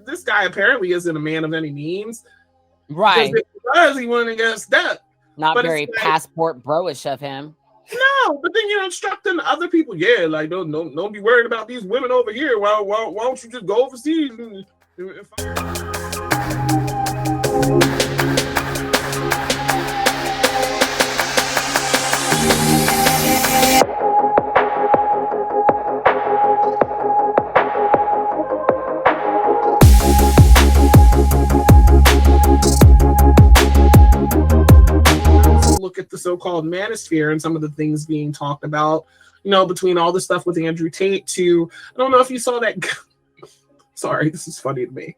this guy apparently isn't a man of any means. Right. Because if he was, he wouldn't get stuck. Not But very it's like, passport bro-ish of him. no, but then you're instructing other people, yeah, like don't be worried about these women over here. Why don't you just go overseas and look at the so-called manosphere and some of the things being talked about, between all the stuff with Andrew Tate to, I don't know if you saw that. Sorry, this is funny to me.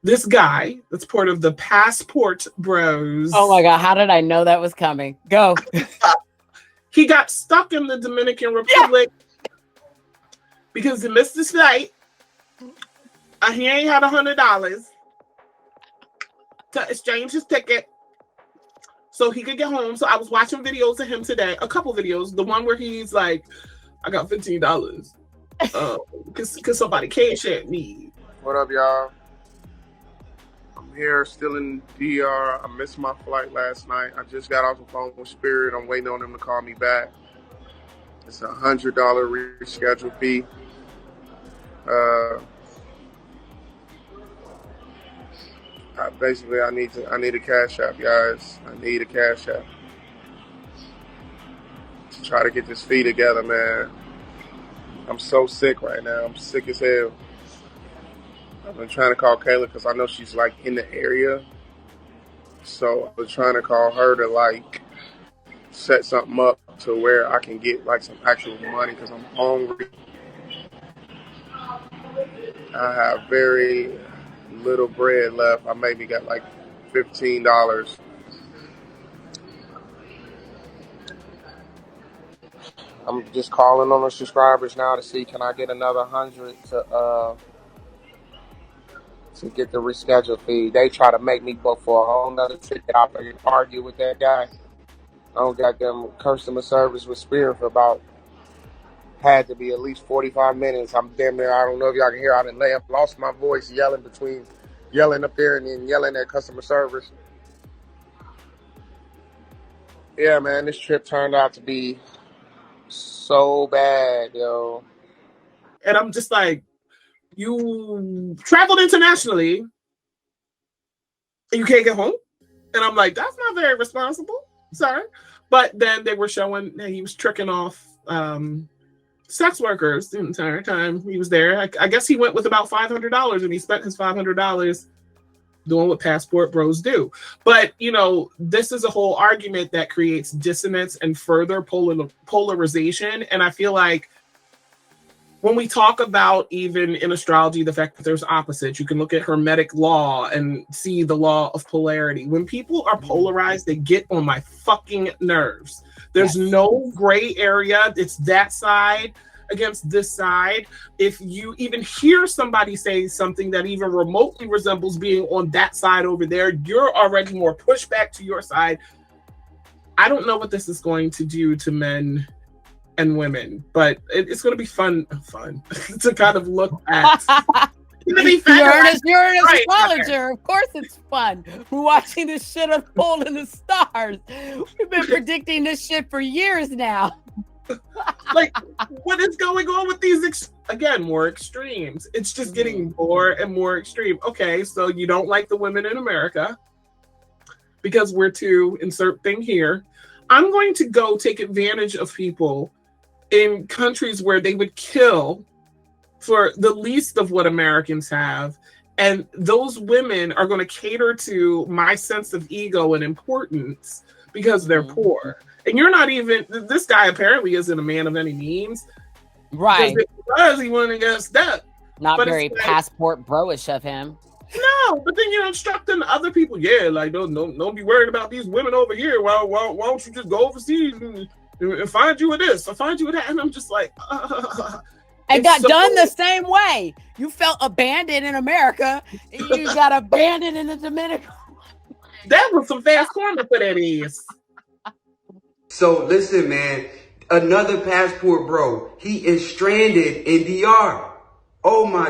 This guy that's part of the Passport Bros. Oh my God, how did I know that was coming? Go. He got stuck in the Dominican Republic because he missed his flight. He ain't had $100 to exchange his ticket so he could get home. So I was watching videos of him today, a couple videos. The one where he's like, I got $15 because somebody cash at me. What up, y'all? I'm here still in DR. I missed my flight last night. I just got off the phone with Spirit. I'm waiting on them to call me back. It's a $100 reschedule fee. Basically, I need a cash app, guys. I need a cash app to try to get this fee together, man. I'm so sick right now. I'm sick as hell. I've been trying to call Kayla because I know she's like in the area. So I was trying to call her to like set something up to where I can get like some actual money because I'm hungry. I have very little bread left. I maybe got like $15. I'm just calling on the subscribers now to see can I get another 100 to get the reschedule fee. They try to make me book for a whole nother ticket. I can argue with that guy. I don't got them customer service with Spirit for about had to be at least 45 minutes. I'm damn near, I don't know if y'all can hear, I done lost my voice yelling up there and then yelling at customer service. Yeah, man, this trip turned out to be so bad, yo. And I'm just like, you traveled internationally and you can't get home? And I'm like, that's not very responsible, sir. But then they were showing that he was tricking off sex workers the entire time he was there. I guess he went with about $500 and he spent his $500 doing what Passport Bros do. But, this is a whole argument that creates dissonance and further polarization. And I feel like when we talk about, even in astrology, the fact that there's opposites, you can look at Hermetic law and see the law of polarity. When people are polarized, they get on my fucking nerves. There's no gray area. It's that side against this side. If you even hear somebody say something that even remotely resembles being on that side over there, you're already more pushed back to your side. I don't know what this is going to do to men and women, but it's going to be fun to kind of look at. You're an astrologer. Of course it's fun. We're watching this shit unfold in the stars. We've been predicting this shit for years now. Like, what is going on with these, more extremes? It's just getting more and more extreme. Okay, so you don't like the women in America because we're to insert thing here. I'm going to go take advantage of people in countries where they would kill for the least of what Americans have. And those women are going to cater to my sense of ego and importance because they're poor. And you're not even, this guy apparently isn't a man of any means. Right. Because he wouldn't get stuck. Not very passport bro-ish of him. No, but then you're instructing other people, yeah, like don't be worried about these women over here. Why don't you just go overseas and find you with this or find you with that? And I'm just like, it got done the same way. You felt abandoned in America. You got abandoned in the Dominican. That was some fast corner for that is. So listen, man, another passport bro. He is stranded in DR. Oh my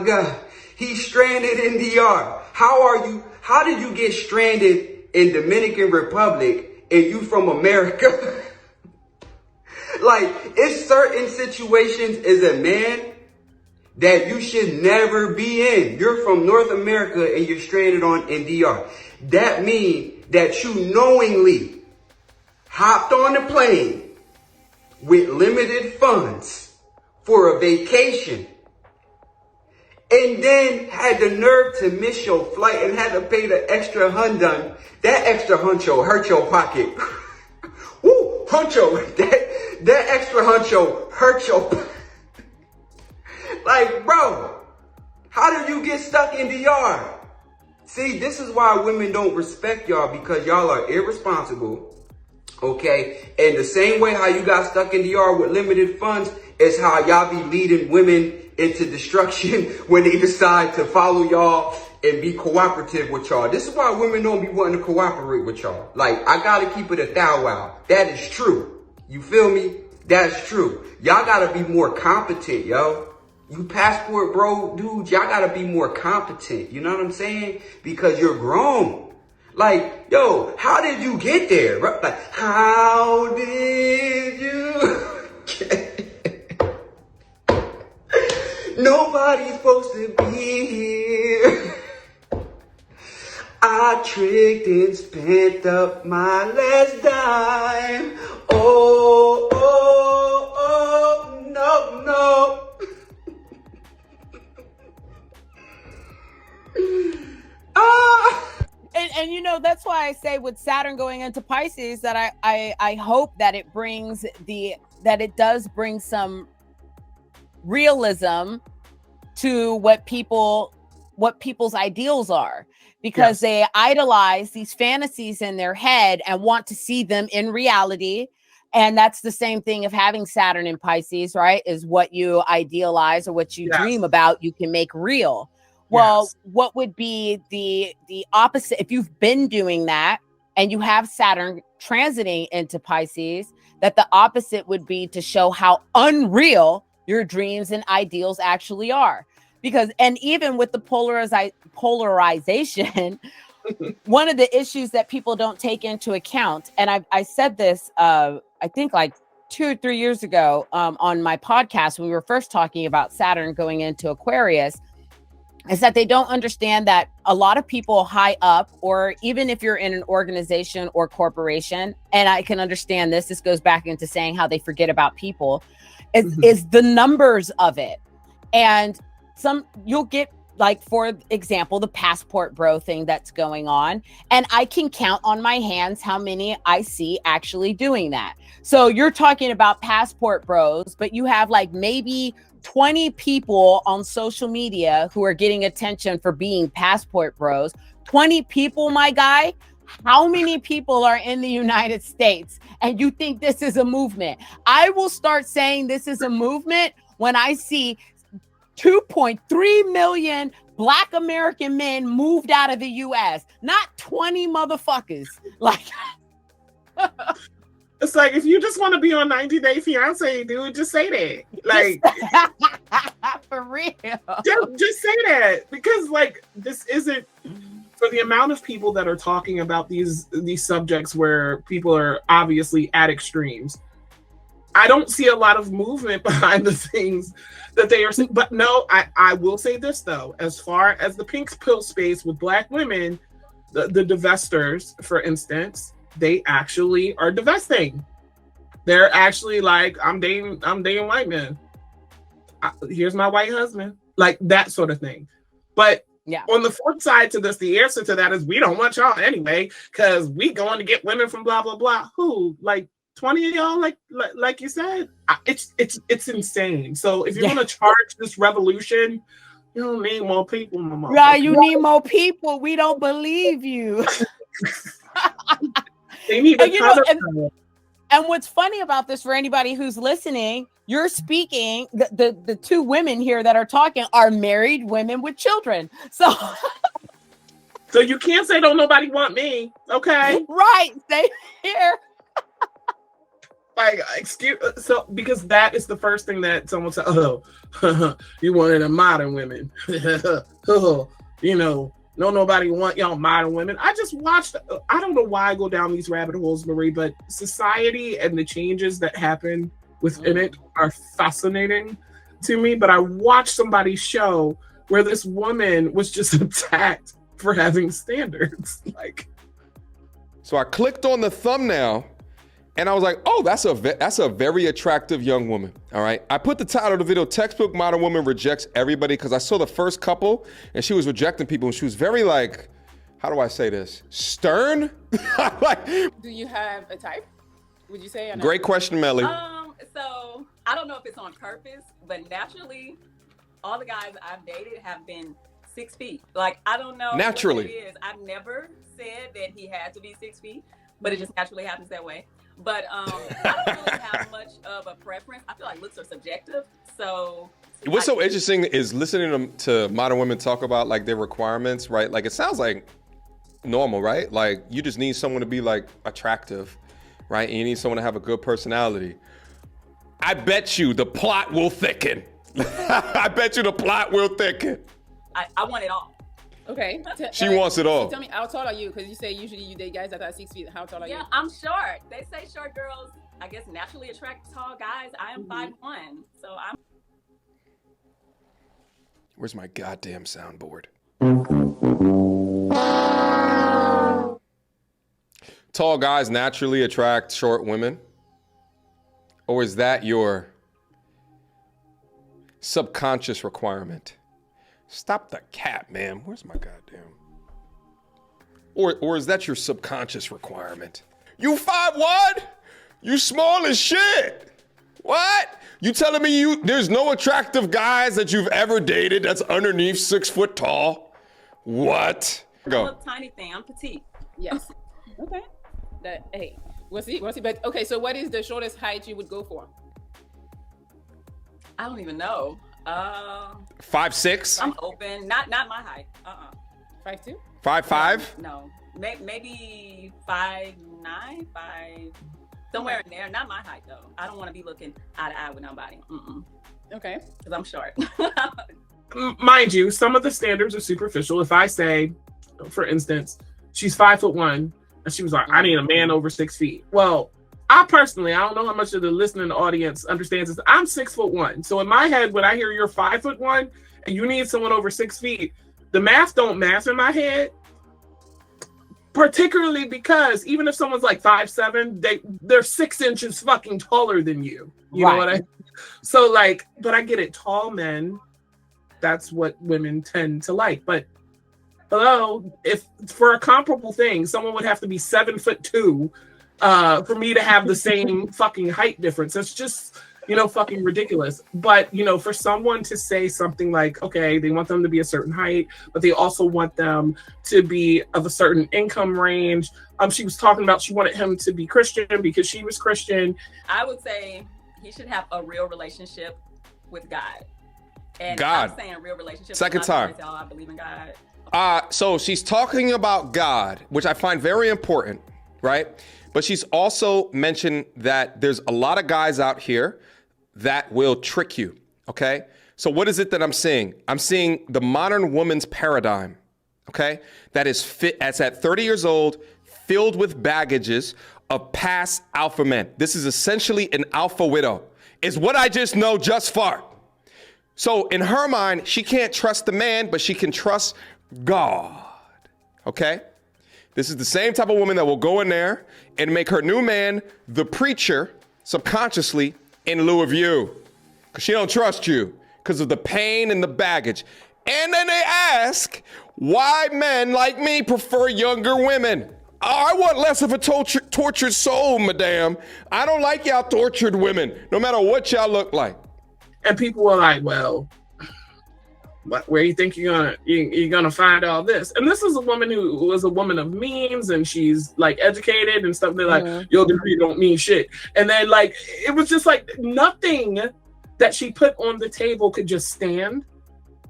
God. He's stranded in DR. How did you get stranded in Dominican Republic and you from America? Like, it's certain situations as a man that you should never be in. You're from North America and you're stranded in DR. That means that you knowingly hopped on a plane with limited funds for a vacation and then had the nerve to miss your flight and had to pay the extra hundun. That extra huncho hurt your pocket. Woo, huncho. That extra huncho hurt your pocket. Like, bro, how did you get stuck in DR? See, this is why women don't respect y'all, because y'all are irresponsible, okay? And the same way how you got stuck in DR with limited funds is how y'all be leading women into destruction when they decide to follow y'all and be cooperative with y'all. This is why women don't be wanting to cooperate with y'all. Like, I gotta keep it a thou wow. That is true. You feel me? That's true. Y'all gotta be more competent, yo. You passport bro dudes, y'all gotta be more competent. You know what I'm saying? Because you're grown. Like, yo, how did you get there? Like, how did you get Nobody's supposed to be here. I tricked and spent up my last dime. Oh, oh, oh, no, no. And you know, that's why I say with Saturn going into Pisces that I hope that it does bring some realism to what people's ideals are, because they idolize these fantasies in their head and want to see them in reality. And that's the same thing of having Saturn in Pisces, right? Is what you idealize or what you dream about, you can make real. Well, what would be the opposite if you've been doing that and you have Saturn transiting into Pisces? That the opposite would be to show how unreal your dreams and ideals actually are. Because, and even with the polarization, one of the issues that people don't take into account, and I said this, I think like 2 or 3 years ago on my podcast when we were first talking about Saturn going into Aquarius, is that they don't understand that a lot of people high up, or even if you're in an organization or corporation, and I can understand this goes back into saying how they forget about people, is the numbers of it. And you'll get, like, for example, the passport bro thing that's going on. And I can count on my hands how many I see actually doing that. So you're talking about passport bros, but you have like maybe 20 people on social media who are getting attention for being passport bros. 20 people, my guy. How many people are in the United States? And you think this is a movement? I will start saying this is a movement when I see 2.3 million Black American men moved out of the US, not 20 motherfuckers. Like, it's like, if you just want to be on 90 Day Fiance, dude, just say that. Like, for real. Just say that, because like, this isn't, for the amount of people that are talking about these subjects where people are obviously at extremes. I don't see a lot of movement behind the things that they are saying. But no, I will say this though, as far as the pink pill space with Black women, the divestors, for instance, they actually are divesting. They're actually like, I'm dating white men. Here's my white husband, like that sort of thing. But on the flip side to this, the answer to that is we don't want y'all anyway, because we going to get women from blah blah blah. Who, like 20 of y'all, like you said? It's insane. So if you're gonna charge this revolution, you don't need more people, no. Yeah, you need more people. We don't believe you. They need to and what's funny about this, for anybody who's listening, you're speaking, the two women here that are talking are married women with children. So you can't say don't nobody want me, okay? Right, stay here. Like, excuse, so because that is the first thing that someone said, oh, you wanted a modern women. Oh, you know, no, nobody want y'all modern women. I just watched, I don't know why I go down these rabbit holes, Marie, but society and the changes that happen within it are fascinating to me. But I watched somebody's show where this woman was just attacked for having standards. Like, so I clicked on the thumbnail and I was like, oh, that's a very attractive young woman. All right. I put the title of the video, Textbook Modern Woman Rejects Everybody, because I saw the first couple and she was rejecting people and she was very like, how do I say this? Stern? Like, do you have a type? Would you say? Great question, Melly. So I don't know if it's on purpose, but naturally, all the guys I've dated have been 6 feet. Like, I don't know naturally. What it is. I've never said that he had to be 6 feet, but it just naturally happens that way. But I don't really have much of a preference. I feel like looks are subjective. So what's so interesting is listening to modern women talk about like their requirements, right? Like it sounds like normal, right? Like you just need someone to be like attractive, right? And you need someone to have a good personality. I bet you the plot will thicken. I bet you the plot will thicken. I want it all. Okay. She wants it all. So tell me, how tall are you? Because you say usually you date guys that are 6 feet. How tall are you? Yeah, I'm short. They say short girls, I guess, naturally attract tall guys. I am 5'1", so I'm. Where's my goddamn soundboard? Tall guys naturally attract short women? Or is that your subconscious requirement? Stop the cat, man. Where's my goddamn? Or is that your subconscious requirement? You 5'1"? You small as shit. What? You telling me there's no attractive guys that you've ever dated that's underneath 6 foot tall? What? Go. I'm a tiny thing. I'm petite. Yes. Okay. Hey, we'll see. But okay, so what is the shortest height you would go for? I don't even know. 5'6"? I'm open. Not my height. 5'2"? 5'5"? No. Maybe 5'9", 5. Somewhere in there. Not my height though. I don't want to be looking eye to eye with nobody. Okay. Because I'm short. Mind you, some of the standards are superficial. If I say, for instance, she's 5'1", and she was like, I need a man over 6 feet. Well, I personally, I don't know how much of the listening audience understands this. I'm 6'1". So in my head, when I hear you're 5'1" and you need someone over 6 feet, the math don't math in my head. Particularly because even if someone's like 5'7", they're 6 inches fucking taller than you. You know what I mean? So like, but I get it. Tall men, that's what women tend to like. But hello, if for a comparable thing, someone would have to be 7'2" for me to have the same fucking height difference. That's just, fucking ridiculous. But, for someone to say something like, okay, they want them to be a certain height, but they also want them to be of a certain income range. She was talking about she wanted him to be Christian because she was Christian. I would say he should have a real relationship with God. And God. I'm saying real relationship. Second time. I believe in God. So she's talking about God, which I find very important, right? But she's also mentioned that there's a lot of guys out here that will trick you, okay? So what is it that I'm seeing? I'm seeing the modern woman's paradigm, okay? That is that's at 30 years old, filled with baggages of past alpha men. This is essentially an alpha widow, is what I just know just far. So in her mind, she can't trust the man, but she can trust God, okay? This is the same type of woman that will go in there and make her new man the preacher subconsciously in lieu of you, because she don't trust you because of the pain and the baggage. And then they ask why men like me prefer younger women. I want less of a tortured soul, madame. I don't like y'all tortured women, no matter what y'all look like. And people were like, well, where you think you're gonna find all this? And this is a woman who was a woman of means, and she's like educated and stuff. They're like, your degree don't mean shit. And then like it was just like nothing that she put on the table could just stand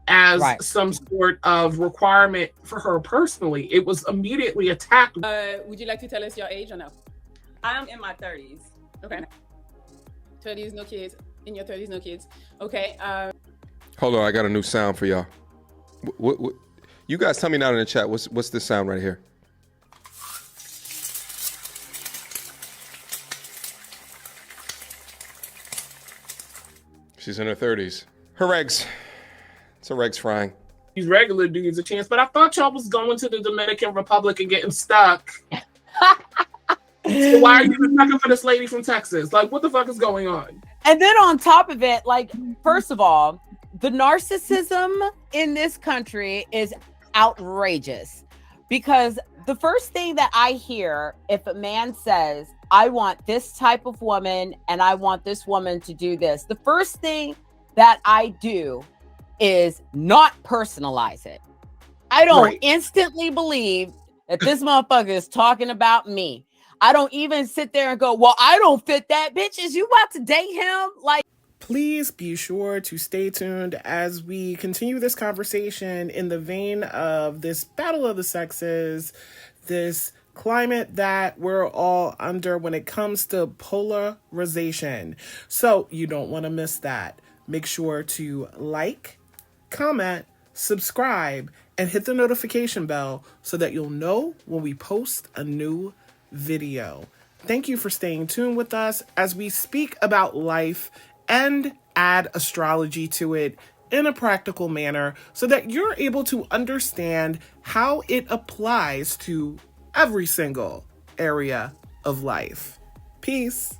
as some sort of requirement for her personally. It was immediately attacked. Would you like to tell us your age or no? I am in my 30s. Okay. 30s, no kids. In your 30s, no kids. Okay. Hold on, I got a new sound for y'all. What you guys tell me down in the chat. What's this sound right here? She's in her 30s. Her eggs. It's her eggs frying. These regular dudes a chance, but I thought y'all was going to the Dominican Republic and getting stuck. So why are you looking for this lady from Texas? Like, what the fuck is going on? And then on top of it, like, first of all, the narcissism in this country is outrageous, because the first thing that I hear if a man says, I want this type of woman and I want this woman to do this, the first thing that I do is not personalize it. I don't instantly believe that this motherfucker is talking about me. I don't even sit there and go, well, I don't fit that. Bitch, is you about to date him? Like, please be sure to stay tuned as we continue this conversation in the vein of this battle of the sexes, this climate that we're all under when it comes to polarization. So you don't want to miss that. Make sure to like, comment, subscribe, and hit the notification bell so that you'll know when we post a new video. Thank you for staying tuned with us as we speak about life and add astrology to it in a practical manner so that you're able to understand how it applies to every single area of life. Peace.